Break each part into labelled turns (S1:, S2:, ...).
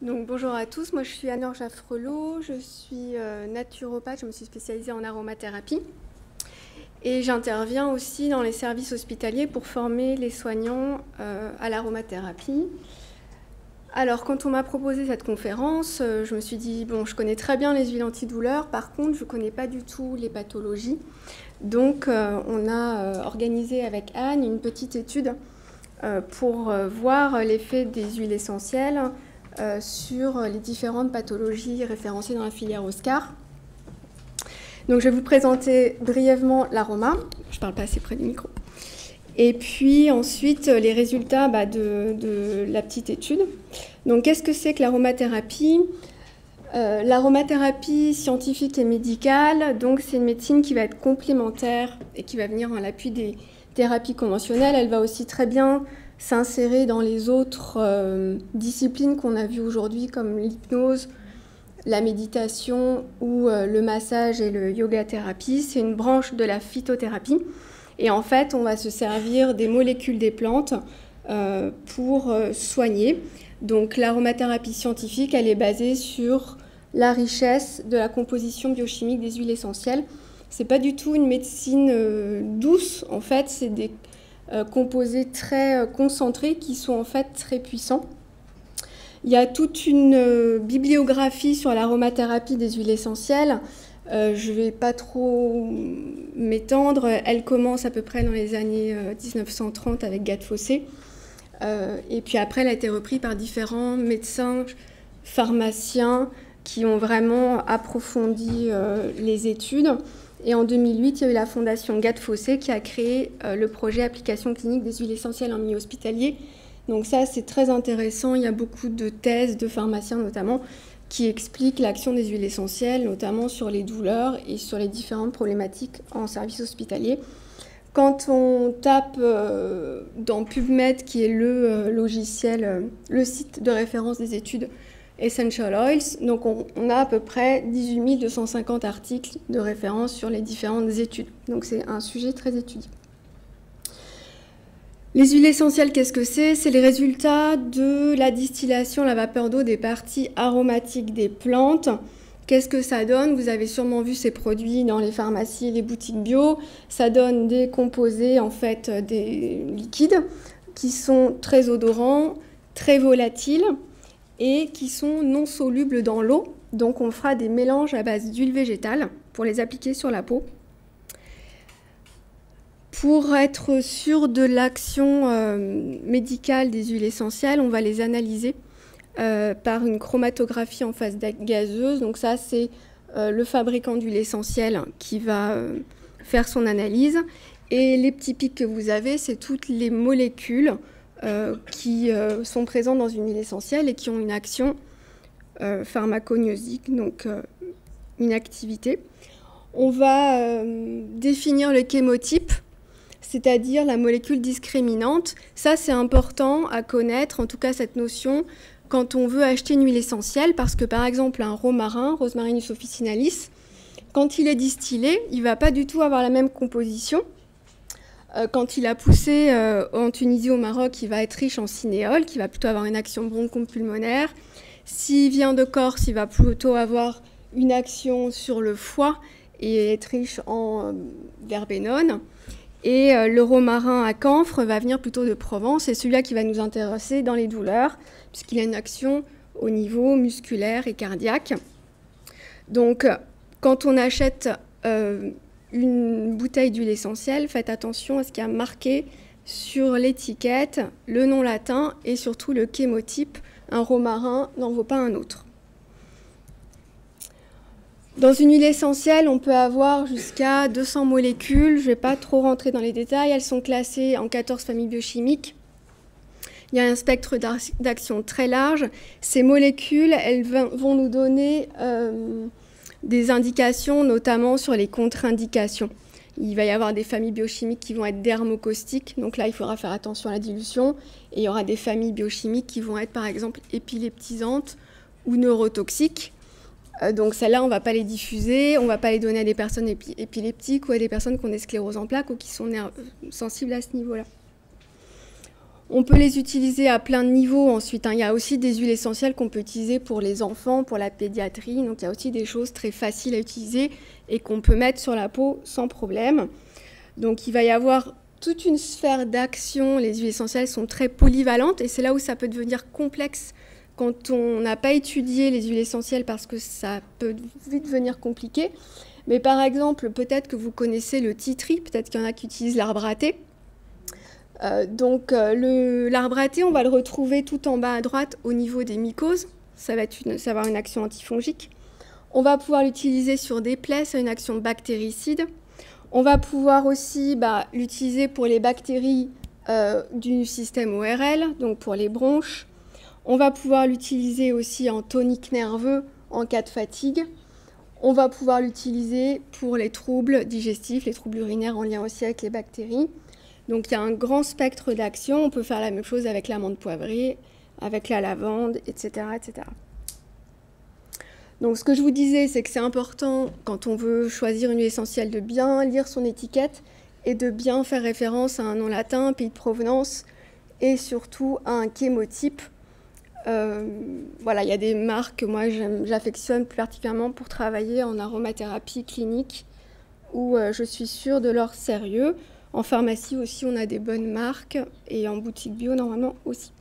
S1: Donc, bonjour à tous, moi je suis Anne-Laure Jaffrelot, je suis naturopathe, je me suis spécialisée en aromathérapie et j'interviens aussi dans les services hospitaliers pour former les soignants à l'aromathérapie. Alors quand on m'a proposé cette conférence, je me suis dit, bon, je connais très bien les huiles antidouleurs, par contre je ne connais pas du tout les pathologies. Donc on a organisé avec Anne une petite étude pour voir l'effet des huiles essentielles sur les différentes pathologies référencées dans la filière Oscar. Donc je vais vous présenter brièvement l'aroma. Je ne parle pas assez près du micro. Et puis ensuite les résultats de la petite étude. Donc qu'est-ce que c'est que l'aromathérapie ? L'aromathérapie scientifique et médicale, donc c'est une médecine qui va être complémentaire et qui va venir en l'appui des thérapies conventionnelles. Elle va aussi très bien s'insérer dans les autres disciplines qu'on a vues aujourd'hui comme l'hypnose, la méditation ou le massage et le yoga thérapie. C'est une branche de la phytothérapie et en fait on va se servir des molécules des plantes pour soigner. Donc l'aromathérapie scientifique, elle est basée sur la richesse de la composition biochimique des huiles essentielles. C'est pas du tout une médecine douce, en fait c'est des composés très concentrés qui sont en fait très puissants. Il y a toute une bibliographie sur l'aromathérapie des huiles essentielles. Je ne vais pas trop m'étendre. Elle commence à peu près dans les années 1930 avec Gattefossé. Et puis après, elle a été reprise par différents médecins, pharmaciens qui ont vraiment approfondi les études. Et en 2008, il y a eu la fondation Gattefossé qui a créé le projet Application clinique des huiles essentielles en milieu hospitalier. Donc ça, c'est très intéressant. Il y a beaucoup de thèses de pharmaciens notamment qui expliquent l'action des huiles essentielles, notamment sur les douleurs et sur les différentes problématiques en service hospitalier. Quand on tape dans PubMed, qui est le logiciel, le site de référence des études Essential Oils, donc on a à peu près 18 250 articles de référence sur les différentes études. Donc c'est un sujet très étudié. Les huiles essentielles, qu'est-ce que c'est ? C'est les résultats de la distillation, la vapeur d'eau des parties aromatiques des plantes. Qu'est-ce que ça donne ? Vous avez sûrement vu ces produits dans les pharmacies et les boutiques bio. Ça donne des composés, en fait, des liquides qui sont très odorants, très volatiles et qui sont non solubles dans l'eau. Donc on fera des mélanges à base d'huile végétale pour les appliquer sur la peau. Pour être sûr de l'action médicale des huiles essentielles, on va les analyser par une chromatographie en phase gazeuse. Donc ça, c'est le fabricant d'huile essentielle qui va faire son analyse. Et les petits pics que vous avez, c'est toutes les molécules qui sont présentes dans une huile essentielle et qui ont une action pharmacognostique, donc une activité. On va définir le chémotype, c'est-à-dire la molécule discriminante. Ça, c'est important à connaître, en tout cas cette notion, quand on veut acheter une huile essentielle, parce que par exemple un romarin, Rosmarinus officinalis, quand il est distillé, il ne va pas du tout avoir la même composition. Quand il a poussé en Tunisie, au Maroc, il va être riche en cinéole, qui va plutôt avoir une action bronchopulmonaire. S'il vient de Corse, il va plutôt avoir une action sur le foie et être riche en verbénone. Et le romarin à camphre va venir plutôt de Provence, c'est celui-là qui va nous intéresser dans les douleurs, puisqu'il a une action au niveau musculaire et cardiaque. Donc, quand on achète une bouteille d'huile essentielle, faites attention à ce qu'il y a marqué sur l'étiquette, le nom latin et surtout le chémotype. Un romarin n'en vaut pas un autre. Dans une huile essentielle, on peut avoir jusqu'à 200 molécules. Je ne vais pas trop rentrer dans les détails. Elles sont classées en 14 familles biochimiques. Il y a un spectre d'action très large. Ces molécules, elles vont nous donner des indications, notamment sur les contre-indications. Il va y avoir des familles biochimiques qui vont être dermocaustiques. Donc là, il faudra faire attention à la dilution. Et il y aura des familles biochimiques qui vont être, par exemple, épileptisantes ou neurotoxiques. Donc celles-là, on ne va pas les diffuser, on ne va pas les donner à des personnes épileptiques ou à des personnes qui ont des scléroses en plaques ou qui sont sensibles à ce niveau-là. On peut les utiliser à plein de niveaux ensuite, hein. Il y a aussi des huiles essentielles qu'on peut utiliser pour les enfants, pour la pédiatrie. Donc il y a aussi des choses très faciles à utiliser et qu'on peut mettre sur la peau sans problème. Donc il va y avoir toute une sphère d'action. Les huiles essentielles sont très polyvalentes et c'est là où ça peut devenir complexe quand on n'a pas étudié les huiles essentielles parce que ça peut vite devenir compliqué. Mais par exemple, peut-être que vous connaissez le tea tree, peut-être qu'il y en a qui utilisent l'arbre à thé. L'arbre à thé, on va le retrouver tout en bas à droite au niveau des mycoses. Ça va avoir une action antifongique. On va pouvoir l'utiliser sur des plaies, ça a une action bactéricide. On va pouvoir aussi l'utiliser pour les bactéries du système ORL, donc pour les bronches. On va pouvoir l'utiliser aussi en tonique nerveux en cas de fatigue. On va pouvoir l'utiliser pour les troubles digestifs, les troubles urinaires en lien aussi avec les bactéries. Donc il y a un grand spectre d'action. On peut faire la même chose avec l'amande poivrée, avec la lavande, etc., etc. Donc ce que je vous disais, c'est que c'est important quand on veut choisir une huile essentielle de bien lire son étiquette et de bien faire référence à un nom latin, pays de provenance et surtout à un chémotype. Voilà, il y a des marques que moi j'affectionne plus particulièrement pour travailler en aromathérapie clinique où je suis sûre de leur sérieux. En pharmacie aussi, on a des bonnes marques et en boutique bio normalement aussi.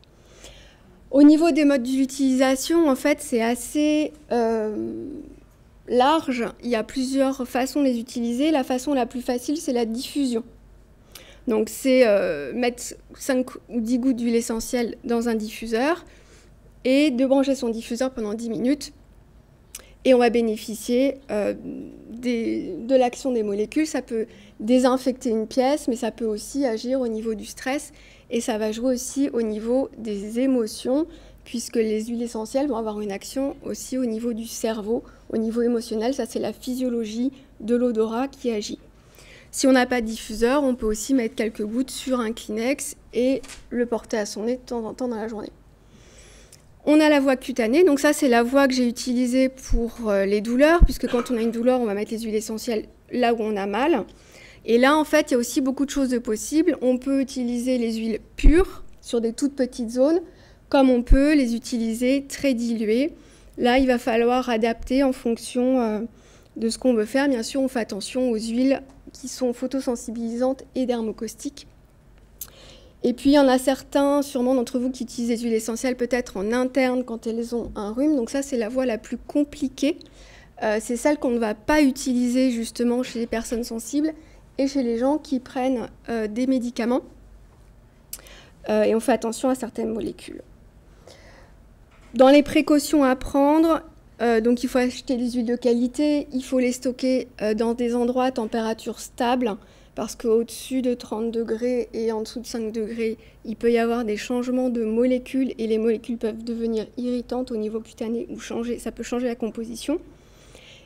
S1: Au niveau des modes d'utilisation, en fait, c'est assez large. Il y a plusieurs façons de les utiliser. La façon la plus facile, c'est la diffusion. Donc, c'est mettre 5 ou 10 gouttes d'huile essentielle dans un diffuseur et de brancher son diffuseur pendant 10 minutes. Et on va bénéficier de l'action des molécules. Ça peut désinfecter une pièce, mais ça peut aussi agir au niveau du stress. Et ça va jouer aussi au niveau des émotions, puisque les huiles essentielles vont avoir une action aussi au niveau du cerveau, au niveau émotionnel. Ça, c'est la physiologie de l'odorat qui agit. Si on n'a pas de diffuseur, on peut aussi mettre quelques gouttes sur un Kleenex et le porter à son nez de temps en temps dans la journée. On a la voie cutanée, donc ça c'est la voie que j'ai utilisée pour les douleurs, puisque quand on a une douleur, on va mettre les huiles essentielles là où on a mal. Et là, en fait, il y a aussi beaucoup de choses de possibles. On peut utiliser les huiles pures sur des toutes petites zones, comme on peut les utiliser très diluées. Là, il va falloir adapter en fonction de ce qu'on veut faire. Bien sûr, on fait attention aux huiles qui sont photosensibilisantes et dermocaustiques. Et puis, il y en a certains, sûrement d'entre vous, qui utilisent les huiles essentielles peut-être en interne quand elles ont un rhume. Donc ça, c'est la voie la plus compliquée. C'est celle qu'on ne va pas utiliser justement chez les personnes sensibles et chez les gens qui prennent des médicaments. Et on fait attention à certaines molécules. Dans les précautions à prendre, donc il faut acheter des huiles de qualité, il faut les stocker dans des endroits à température stable, parce qu'au-dessus de 30 degrés et en dessous de 5 degrés, il peut y avoir des changements de molécules et les molécules peuvent devenir irritantes au niveau cutané ou ça peut changer la composition.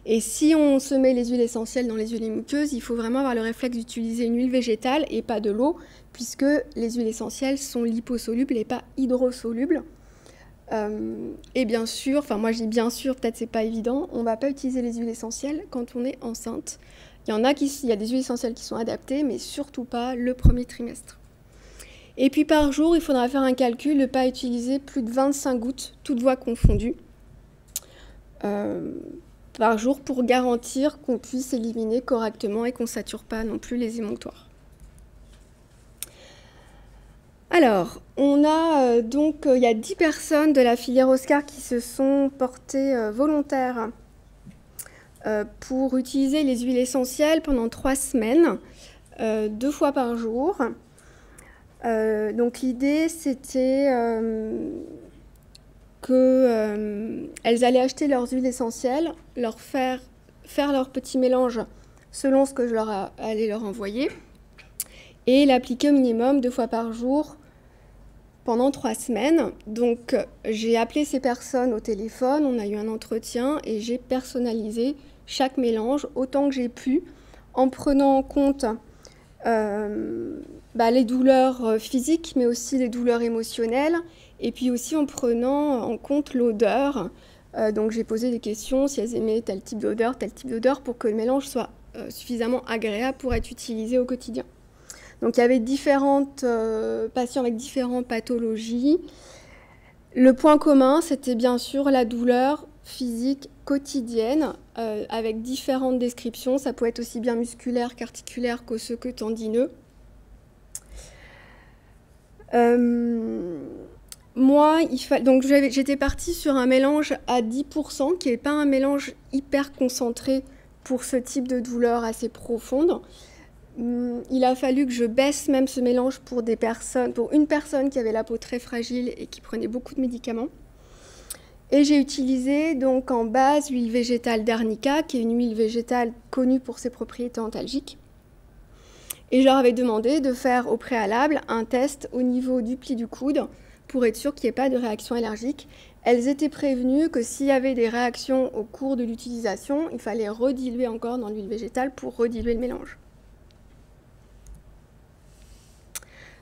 S1: Et si on se met les huiles essentielles dans les huiles muqueuses, il faut vraiment avoir le réflexe d'utiliser une huile végétale et pas de l'eau, puisque les huiles essentielles sont liposolubles et pas hydrosolubles. Et bien sûr, enfin moi je dis bien sûr, peut-être c'est pas évident, on ne va pas utiliser les huiles essentielles quand on est enceinte. Il y a des huiles essentielles qui sont adaptées, mais surtout pas le premier trimestre. Et puis par jour, il faudra faire un calcul de ne pas utiliser plus de 25 gouttes, toutes voies confondues, par jour pour garantir qu'on puisse éliminer correctement et qu'on ne sature pas non plus les émonctoires. Alors, on a il y a 10 personnes de la filière Oscar qui se sont portées volontaires pour utiliser les huiles essentielles pendant 3 semaines, 2 fois par jour. Donc l'idée, c'était qu'elles allaient acheter leurs huiles essentielles, faire leur petit mélange selon ce que je allais leur envoyer, et l'appliquer au minimum 2 fois par jour pendant 3 semaines. Donc j'ai appelé ces personnes au téléphone, on a eu un entretien et j'ai personnalisé chaque mélange autant que j'ai pu, en prenant en compte les douleurs physiques, mais aussi les douleurs émotionnelles, et puis aussi en prenant en compte l'odeur. Donc j'ai posé des questions, si elles aimaient tel type d'odeur, pour que le mélange soit suffisamment agréable pour être utilisé au quotidien. Donc il y avait différentes patients avec différentes pathologies. Le point commun, c'était bien sûr la douleur physique quotidienne, avec différentes descriptions. Ça peut être aussi bien musculaire qu'articulaire, qu'osseux, que tendineux. Moi, donc j'étais partie sur un mélange à 10%, qui n'est pas un mélange hyper concentré pour ce type de douleur assez profonde. Il a fallu que je baisse même ce mélange pour une personne qui avait la peau très fragile et qui prenait beaucoup de médicaments. Et j'ai utilisé donc en base l'huile végétale d'arnica, qui est une huile végétale connue pour ses propriétés antalgiques. Et je leur avais demandé de faire au préalable un test au niveau du pli du coude pour être sûr qu'il n'y ait pas de réaction allergique. Elles étaient prévenues que s'il y avait des réactions au cours de l'utilisation, il fallait rediluer encore dans l'huile végétale pour rediluer le mélange.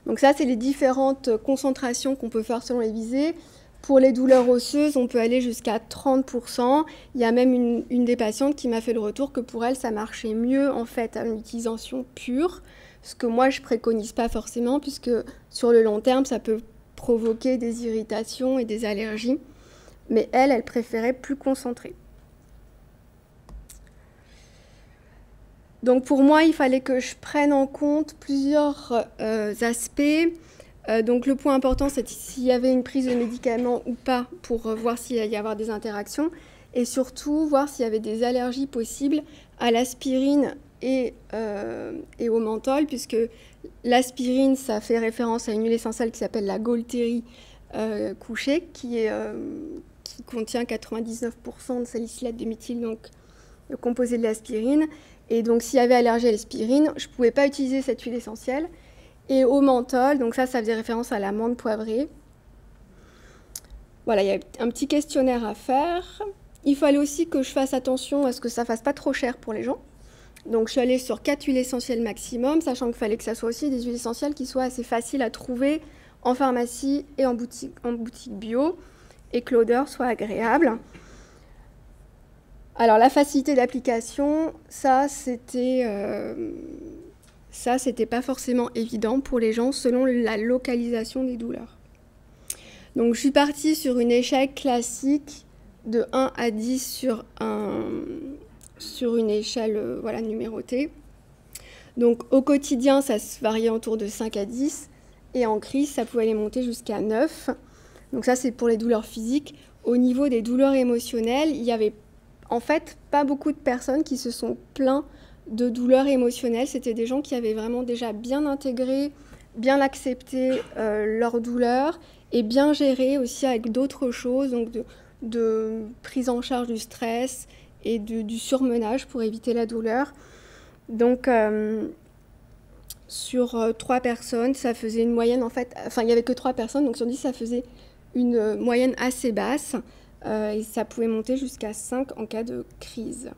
S1: Donc ça, c'est les différentes concentrations qu'on peut faire selon les visées. Pour les douleurs osseuses, on peut aller jusqu'à 30%. Il y a même une des patientes qui m'a fait le retour que pour elle, ça marchait mieux en fait à une utilisation pure, ce que moi, je ne préconise pas forcément, puisque sur le long terme, ça peut provoquer des irritations et des allergies. Mais elle préférait plus concentré. Donc pour moi, il fallait que je prenne en compte plusieurs aspects. Donc le point important, c'est s'il y avait une prise de médicaments ou pas, pour voir s'il allait y avoir des interactions, et surtout voir s'il y avait des allergies possibles à l'aspirine et au menthol, puisque l'aspirine, ça fait référence à une huile essentielle qui s'appelle la Gaultérie couchée, qui contient 99% de salicylate de méthyle, donc le composé de l'aspirine. Et donc s'il y avait allergie à l'aspirine, je ne pouvais pas utiliser cette huile essentielle. Et au menthol, donc ça faisait référence à la menthe poivrée. Voilà, il y a un petit questionnaire à faire. Il fallait aussi que je fasse attention à ce que ça ne fasse pas trop cher pour les gens. Donc je suis allée sur 4 huiles essentielles maximum, sachant qu'il fallait que ça soit aussi des huiles essentielles qui soient assez faciles à trouver en pharmacie et en boutique bio, et que l'odeur soit agréable. Alors la facilité d'application, ça c'était pas forcément évident pour les gens selon la localisation des douleurs. Donc je suis partie sur une échelle classique de 1 à 10 sur une échelle voilà, numérotée. Donc au quotidien, ça se variait autour de 5 à 10, et en crise, ça pouvait aller monter jusqu'à 9. Donc ça, c'est pour les douleurs physiques. Au niveau des douleurs émotionnelles, il y avait en fait pas beaucoup de personnes qui se sont plaints de douleurs émotionnelles. C'était des gens qui avaient vraiment déjà bien intégré, bien accepté leur douleur, et bien géré aussi avec d'autres choses, donc de prise en charge du stress et du surmenage pour éviter la douleur. Donc sur 3 personnes, ça faisait une moyenne en fait, enfin il n'y avait que 3 personnes, donc sur 10 ça faisait une moyenne assez basse, et ça pouvait monter jusqu'à 5 en cas de crise.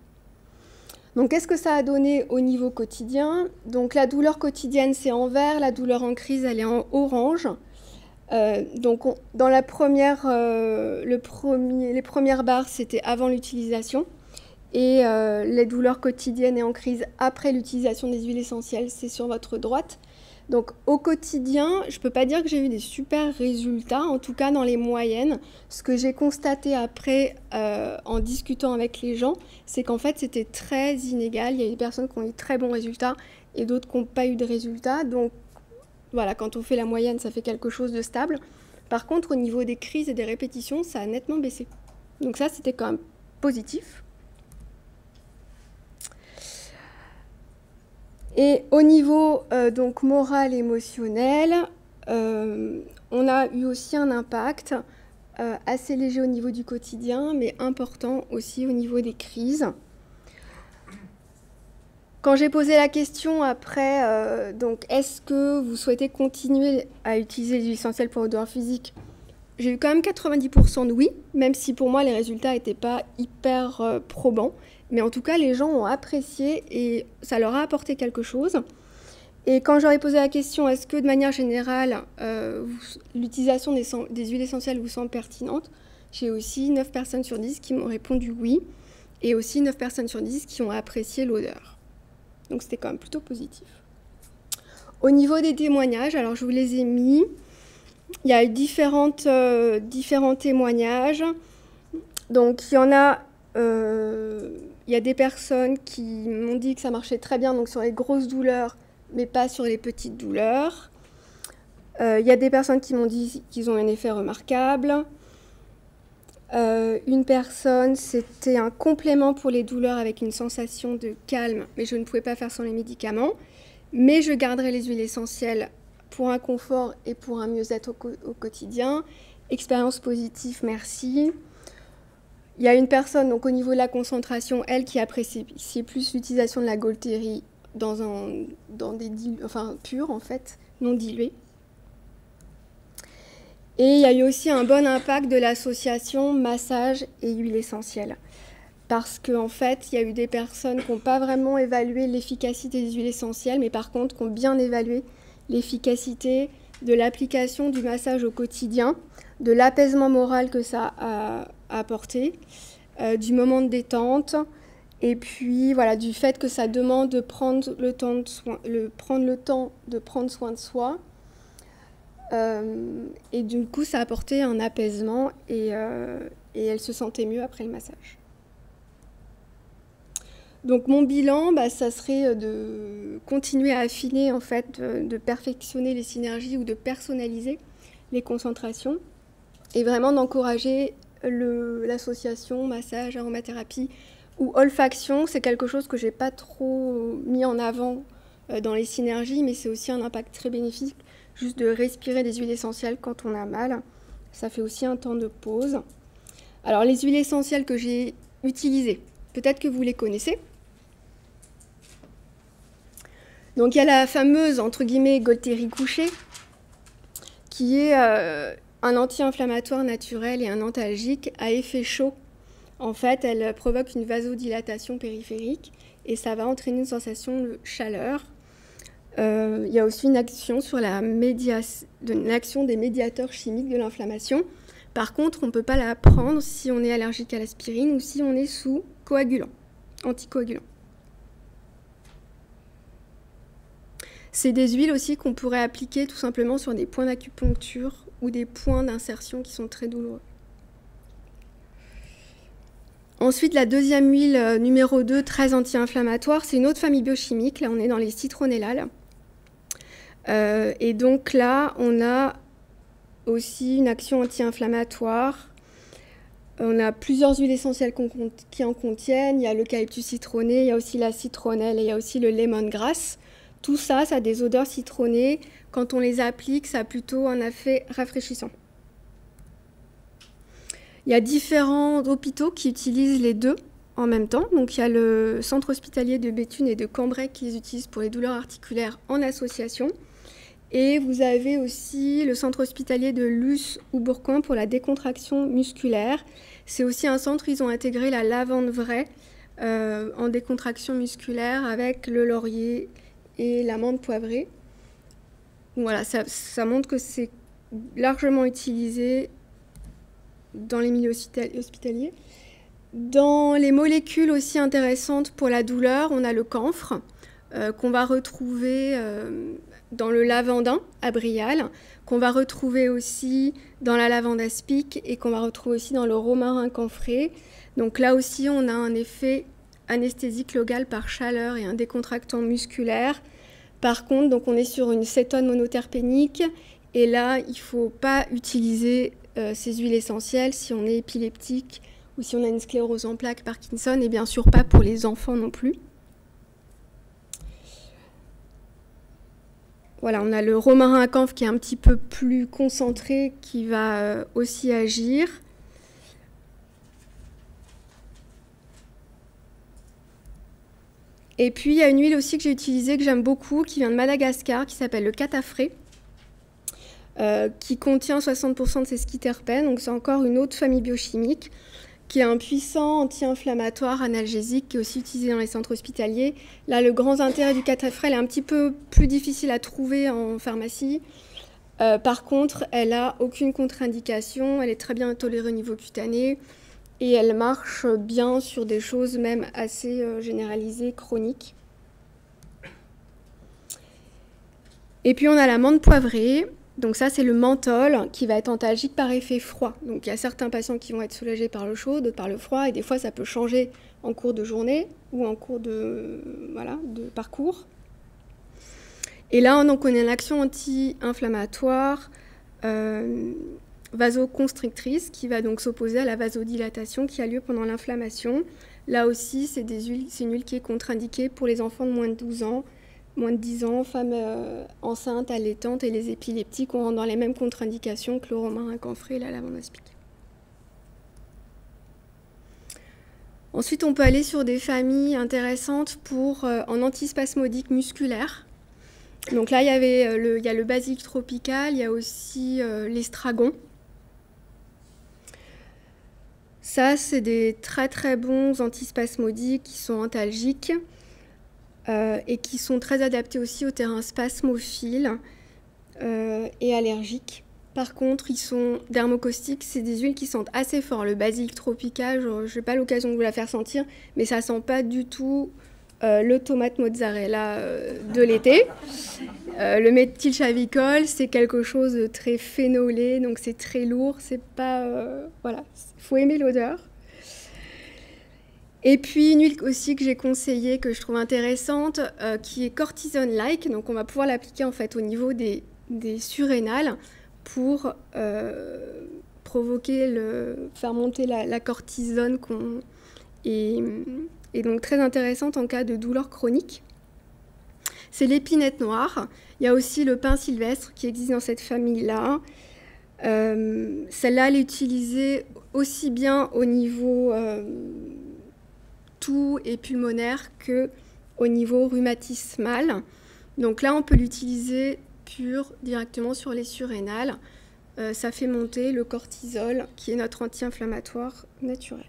S1: Donc qu'est-ce que ça a donné au niveau quotidien? Donc la douleur quotidienne c'est en vert, la douleur en crise elle est en orange. Donc dans la première, les premières barres c'était avant l'utilisation, et les douleurs quotidiennes et en crise après l'utilisation des huiles essentielles, c'est sur votre droite. Donc au quotidien, je ne peux pas dire que j'ai eu des super résultats, en tout cas dans les moyennes. Ce que j'ai constaté après en discutant avec les gens, c'est qu'en fait c'était très inégal. Il y a des personnes qui ont eu très bons résultats et d'autres qui n'ont pas eu de résultats. Donc voilà, quand on fait la moyenne, ça fait quelque chose de stable. Par contre, au niveau des crises et des répétitions, ça a nettement baissé. Donc ça, c'était quand même positif. Et au niveau donc moral, émotionnel, on a eu aussi un impact assez léger au niveau du quotidien, mais important aussi au niveau des crises. Quand j'ai posé la question après, donc est-ce que vous souhaitez continuer à utiliser les huiles essentielles pour odeur physique, j'ai eu quand même 90% de oui, même si pour moi les résultats n'étaient pas hyper probants. Mais en tout cas, les gens ont apprécié et ça leur a apporté quelque chose. Et quand j'aurais posé la question, est-ce que de manière générale, l'utilisation des huiles essentielles vous semble pertinente, j'ai aussi 9 personnes sur 10 qui m'ont répondu oui, et aussi 9 personnes sur 10 qui ont apprécié l'odeur. Donc c'était quand même plutôt positif. Au niveau des témoignages, alors je vous les ai mis. Il y a différents témoignages. Donc il y en a, il y a des personnes qui m'ont dit que ça marchait très bien donc sur les grosses douleurs, mais pas sur les petites douleurs. Il y a des personnes qui m'ont dit qu'ils ont un effet remarquable. Une personne, c'était un complément pour les douleurs avec une sensation de calme, mais je ne pouvais pas faire sans les médicaments. Mais je garderai les huiles essentielles pour un confort et pour un mieux-être au quotidien. Expérience positive, merci. Il y a une personne, donc au niveau de la concentration, elle qui apprécie plus l'utilisation de la Gaultérie dans des purs en fait, non dilués. Et il y a eu aussi un bon impact de l'association massage et huile essentielle. Parce qu'en fait, il y a eu des personnes qui n'ont pas vraiment évalué l'efficacité des huiles essentielles, mais par contre, qui ont bien évalué l'efficacité de l'application du massage au quotidien, de l'apaisement moral que ça a apporté, du moment de détente, et puis voilà, du fait que ça demande de prendre le temps de prendre soin de soi. Et du coup, ça a apporté un apaisement et elle se sentait mieux après le massage. Donc mon bilan, ça serait de continuer à affiner, en fait, de perfectionner les synergies ou de personnaliser les concentrations et vraiment d'encourager l'association massage, aromathérapie ou olfaction. C'est quelque chose que je n'ai pas trop mis en avant dans les synergies, mais c'est aussi un impact très bénéfique, juste de respirer des huiles essentielles quand on a mal. Ça fait aussi un temps de pause. Alors les huiles essentielles que j'ai utilisées, peut-être que vous les connaissez. Donc il y a la fameuse, entre guillemets, Gaultérie couchée, qui est un anti-inflammatoire naturel et un antalgique à effet chaud. En fait, elle provoque une vasodilatation périphérique et ça va entraîner une sensation de chaleur. Il y a aussi une action sur l'action des médiateurs chimiques de l'inflammation. Par contre, on ne peut pas la prendre si on est allergique à l'aspirine ou si on est sous coagulant, anticoagulant. C'est des huiles aussi qu'on pourrait appliquer tout simplement sur des points d'acupuncture ou des points d'insertion qui sont très douloureux. Ensuite, la deuxième huile numéro 2, très anti-inflammatoire, c'est une autre famille biochimique. Là, on est dans les citronellales. Et donc là, on a aussi une action anti-inflammatoire. On a plusieurs huiles essentielles qui en contiennent. Il y a l'eucalyptus citronné, il y a aussi la citronnelle et il y a aussi le lemongrass. Tout ça, ça a des odeurs citronnées. Quand on les applique, ça a plutôt un effet rafraîchissant. Il y a différents hôpitaux qui utilisent les deux en même temps. Donc il y a le centre hospitalier de Béthune et de Cambrai qui les utilisent pour les douleurs articulaires en association. Et vous avez aussi le centre hospitalier de Luce ou Bourcoing pour la décontraction musculaire. C'est aussi un centre, ils ont intégré la lavande vraie en décontraction musculaire avec le laurier et l'amande poivrée. Voilà, ça montre que c'est largement utilisé dans les milieux hospitaliers. Dans les molécules aussi intéressantes pour la douleur, on a le camphre qu'on va retrouver dans le lavandin abrial, qu'on va retrouver aussi dans la lavande aspic et qu'on va retrouver aussi dans le romarin camphré. Donc là aussi, on a un effet anesthésique local par chaleur et un décontractant musculaire. Par contre, donc on est sur une cétone monoterpénique et là, il ne faut pas utiliser ces huiles essentielles si on est épileptique ou si on a une sclérose en plaques Parkinson et bien sûr pas pour les enfants non plus. Voilà, on a le romarin à camphre qui est un petit peu plus concentré qui va aussi agir. Et puis, il y a une huile aussi que j'ai utilisée, que j'aime beaucoup, qui vient de Madagascar, qui s'appelle le catafré, qui contient 60% de sesquiterpènes. Donc, c'est encore une autre famille biochimique, qui est un puissant anti-inflammatoire analgésique, qui est aussi utilisé dans les centres hospitaliers. Là, le grand intérêt du catafré, elle est un petit peu plus difficile à trouver en pharmacie. Par contre, elle n'a aucune contre-indication, elle est très bien tolérée au niveau cutané. Et elle marche bien sur des choses même assez généralisées, chroniques. Et puis on a la menthe poivrée. Donc ça, c'est le menthol qui va être antalgique par effet froid. Donc il y a certains patients qui vont être soulagés par le chaud, d'autres par le froid, et des fois ça peut changer en cours de journée ou en cours de parcours. Et là, donc, on a une action anti-inflammatoire vasoconstrictrice qui va donc s'opposer à la vasodilatation qui a lieu pendant l'inflammation. Là aussi, c'est une huile qui est contre-indiquée pour les enfants de moins de 12 ans, moins de 10 ans, femmes enceintes, allaitantes et les épileptiques. On rentre dans les mêmes contre-indications que le romarin, camphré et la lavande aspic. Ensuite, on peut aller sur des familles intéressantes en antispasmodique musculaire. Donc là, il y a le basilic tropical, il y a aussi l'estragon. Ça, c'est des très très bons antispasmodiques qui sont antalgiques et qui sont très adaptés aussi au terrain spasmophile et allergique. Par contre, ils sont dermocaustiques, c'est des huiles qui sentent assez fort. Le basilic tropical, je n'ai pas l'occasion de vous la faire sentir, mais ça ne sent pas du tout le tomate mozzarella de l'été. Le méthylchavicol, c'est quelque chose de très phénolé, donc c'est très lourd, c'est pas... voilà, il faut aimer l'odeur. Et puis une huile aussi que j'ai conseillée, que je trouve intéressante, qui est cortisone-like, donc on va pouvoir l'appliquer en fait au niveau des surrénales pour faire monter la cortisone et donc très intéressante en cas de douleur chronique. C'est l'épinette noire. Il y a aussi le pin sylvestre qui existe dans cette famille-là. Celle-là, elle est utilisée aussi bien au niveau toux et pulmonaire qu'au niveau rhumatismal. Donc là, on peut l'utiliser pur directement sur les surrénales. Ça fait monter le cortisol, qui est notre anti-inflammatoire naturel.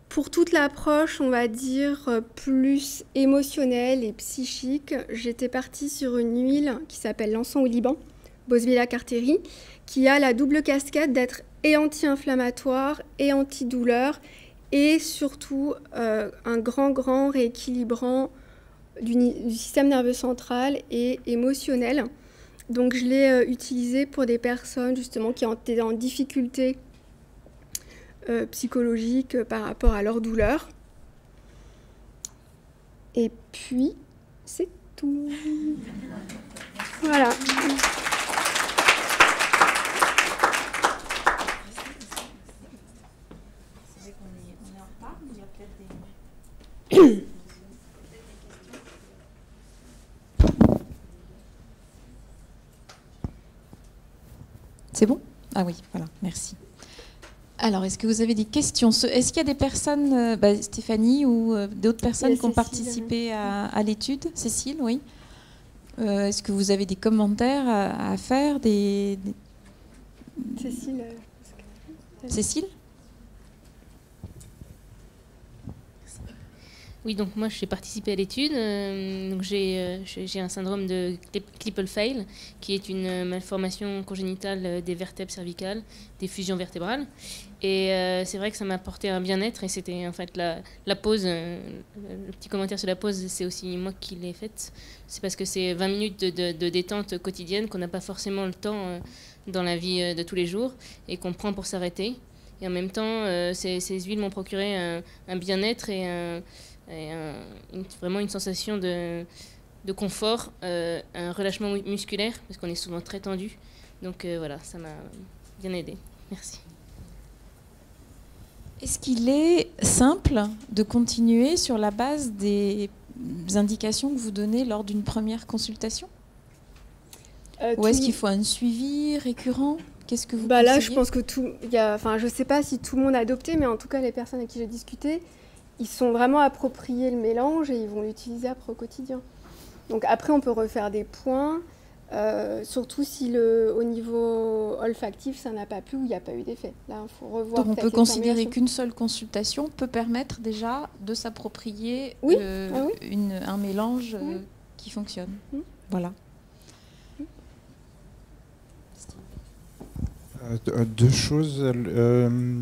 S1: Pour toute l'approche, on va dire, plus émotionnelle et psychique, j'étais partie sur une huile qui s'appelle l'encens au Liban, Boswellia carteri, qui a la double casquette d'être et anti-inflammatoire et antidouleur, et surtout un grand rééquilibrant du système nerveux central et émotionnel. Donc je l'ai utilisé pour des personnes justement qui ont été en difficulté psychologique par rapport à leur douleur. Et puis, c'est tout. Voilà.
S2: C'est bon ? Ah oui, voilà, merci. Alors, est-ce que vous avez des questions ? Est-ce qu'il y a des personnes, Stéphanie ou d'autres personnes qui ont participé à l'étude ? Cécile, oui. Est-ce que vous avez des commentaires à faire
S1: Cécile.
S2: Cécile ?
S3: Oui, donc moi j'ai participé à l'étude. Donc j'ai un syndrome de Klippel-Feil, qui est une malformation congénitale des vertèbres cervicales, des fusions vertébrales. Et c'est vrai que ça m'a apporté un bien-être. Et c'était en fait la pause, le petit commentaire sur la pause, c'est aussi moi qui l'ai faite. C'est parce que c'est 20 minutes de détente quotidienne qu'on n'a pas forcément le temps dans la vie de tous les jours et qu'on prend pour s'arrêter. Et en même temps, ces huiles m'ont procuré un bien-être et vraiment une sensation de confort, un relâchement musculaire, parce qu'on est souvent très tendu. Donc voilà, ça m'a bien aidé. Merci.
S2: Est-ce qu'il est simple de continuer sur la base des indications que vous donnez lors d'une première consultation ? Ou est-ce qu'il faut un suivi récurrent ? Qu'est-ce que vous conseillez ?
S1: Là, je pense que je ne sais pas si tout le monde a adopté, mais en tout cas, les personnes avec qui j'ai discuté, ils sont vraiment appropriés le mélange et ils vont l'utiliser après au quotidien. Donc après, on peut refaire des points, surtout si au niveau olfactif, ça n'a pas plu ou il n'y a pas eu d'effet. Là, il faut revoir.
S2: Donc on peut considérer qu'une seule consultation peut permettre déjà de s'approprier un mélange qui fonctionne. Voilà.
S4: Deux choses.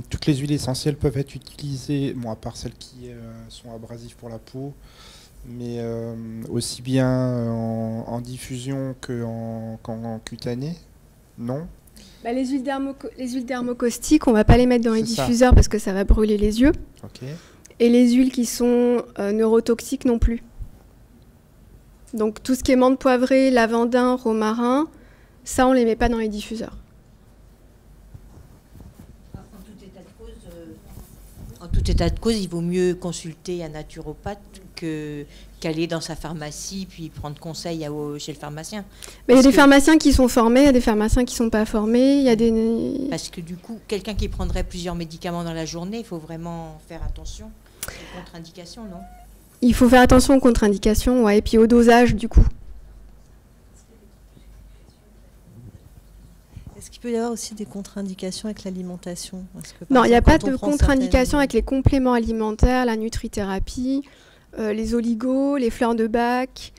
S4: Toutes les huiles essentielles peuvent être utilisées, à part celles qui sont abrasives pour la peau, Mais aussi bien en diffusion qu'en cutané? Non?
S1: Bah, les huiles dermocaustiques, on ne va pas les mettre dans les
S4: C'est ça.
S1: diffuseurs parce que ça va brûler les yeux.
S4: Ok.
S1: Et les huiles qui sont neurotoxiques non plus. Donc tout ce qui est menthe poivrée, lavandin, romarin, ça on les met pas dans les diffuseurs.
S5: En tout état de cause, il vaut mieux consulter un naturopathe qu'aller dans sa pharmacie puis prendre conseil chez le pharmacien.
S1: Mais il y a des pharmaciens qui sont formés, il y a des pharmaciens qui sont pas formés, il y a des...
S5: Parce que du coup, quelqu'un qui prendrait plusieurs médicaments dans la journée, il faut vraiment faire attention aux contre-indications, non?
S1: Il faut faire attention aux contre-indications, ouais, et puis au dosage du coup.
S6: Est-ce qu'il peut y avoir aussi des contre-indications avec l'alimentation?
S1: Non, il n'y a pas de contre-indications avec les compléments alimentaires, la nutrithérapie, les oligos, les fleurs de bac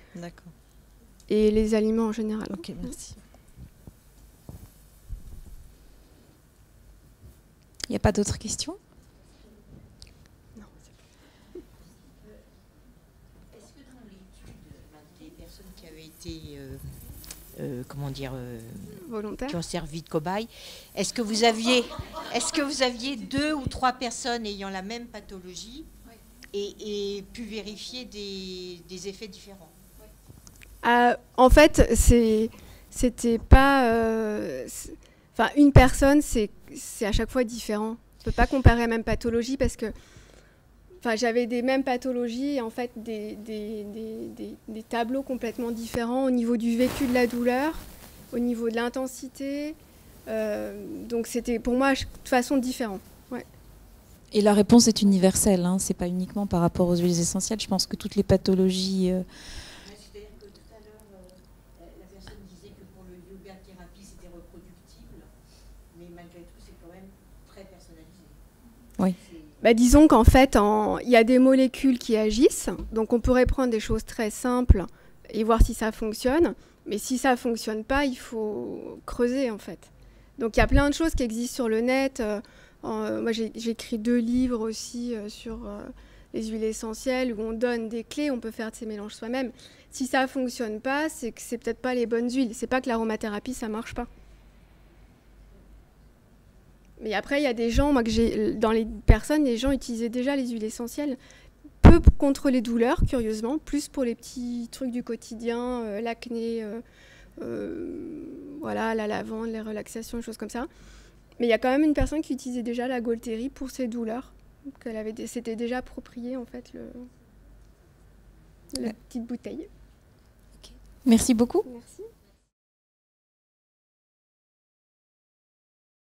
S1: et les aliments en général.
S6: Ok, merci.
S2: Il n'y a pas d'autres questions?
S1: Non.
S5: Est-ce que dans l'étude, des personnes qui avaient été...
S1: volontaires,
S5: qui ont servi de cobaye. Est-ce que vous aviez 2 ou 3 personnes ayant la même pathologie et pu vérifier des effets différents?
S1: En fait, c'était pas... Enfin, une personne, c'est à chaque fois différent. On ne peut pas comparer la même pathologie parce que j'avais des mêmes pathologies et en fait des tableaux complètement différents au niveau du vécu de la douleur, au niveau de l'intensité. Donc c'était pour moi de toute façon différent. Ouais.
S2: Et la réponse est universelle, hein, c'est pas uniquement par rapport aux huiles essentielles. Je pense que toutes les pathologies...
S5: C'est-à-dire que tout à l'heure, la personne disait que pour le yoga thérapie, c'était reproductible, mais malgré tout, c'est quand même très personnalisé.
S2: Oui.
S1: Disons qu'en fait, il y a des molécules qui agissent. Donc, on pourrait prendre des choses très simples et voir si ça fonctionne. Mais si ça ne fonctionne pas, il faut creuser, en fait. Donc, il y a plein de choses qui existent sur le net. Moi, j'ai écrit 2 livres aussi sur les huiles essentielles où on donne des clés. On peut faire de ces mélanges soi-même. Si ça ne fonctionne pas, c'est que c'est peut-être pas les bonnes huiles. C'est pas que l'aromathérapie, ça ne marche pas. Mais après, il y a des gens, moi dans les personnes, les gens utilisaient déjà les huiles essentielles, peu contre les douleurs, curieusement, plus pour les petits trucs du quotidien, l'acné, voilà, la lavande, les relaxations, des choses comme ça. Mais il y a quand même une personne qui utilisait déjà la Gaultérie pour ses douleurs, c'était déjà approprié en fait la petite bouteille.
S2: Merci beaucoup.
S1: Merci.